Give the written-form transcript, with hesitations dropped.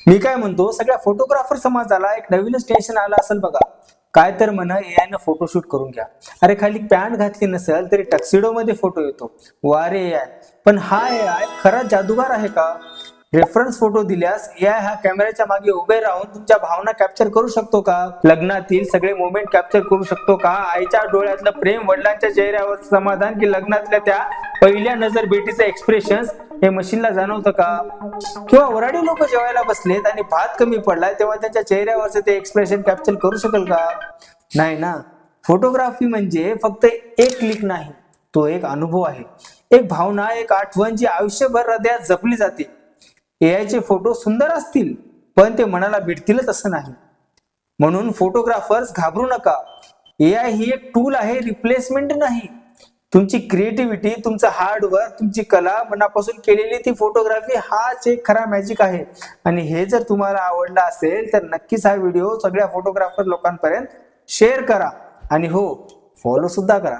मी काय म्हणतो, सगळ्या फोटोग्राफर समाजाला एक नवीनच टेन्शन आलं असेल बघा. काय तर म्हणा, एआय न फोटोशूट करून घ्या. अरे खाली पॅन्ट घातली नसेल तरी टक्सिडो मध्ये फोटो येतो. वारे एआय. पण हा एआय खरा जादूगार आहे का? रेफरन्स फोटो दिल्यास एआय हा कॅमेऱ्याच्या मागे उभे राहून तुमच्या भावना कॅप्चर करू शकतो का? लग्नातील सगळे मोमेंट कॅप्चर करू शकतो का? आईच्या डोळ्यातलं प्रेम, वडिलांच्या चेहऱ्यावर समाधान, की लग्नातल्या त्या पहिल्या नजर भेटीचं एक्सप्रेशन हे मशीनला जाणवतं का? किंवा वराडी लोक जेवायला बसलेत आणि भात कमी पडलाय तेव्हा त्यांच्या चेहऱ्यावरचं ते एक्सप्रेशन कॅप्चर करू शकेल का? नाही ना. फोटोग्राफी म्हणजे फक्त एक क्लिक नाही, तो एक अनुभव आहे, एक भावना, एक आठवण जी आयुष्यभर हृदयात जपली जाते. एआय चे फोटो सुंदर असतील पण ते मनाला भिडतीलच असं नाही. म्हणून फोटोग्राफर्स घाबरू नका. एआय ही एक टूल आहे, रिप्लेसमेंट नाही. तुमची क्रिएटिव्हिटी, तुमचं हार्डवर्क, तुमची कला, मनापासून केलेली ती फोटोग्राफी हाच एक खरा मॅजिक आहे. आणि हे जर तुम्हाला आवडला असेल तर नक्कीच हा व्हिडिओ सगळ्या फोटोग्राफर लोकांपर्यंत शेअर करा आणि हो, फॉलो सुद्धा करा.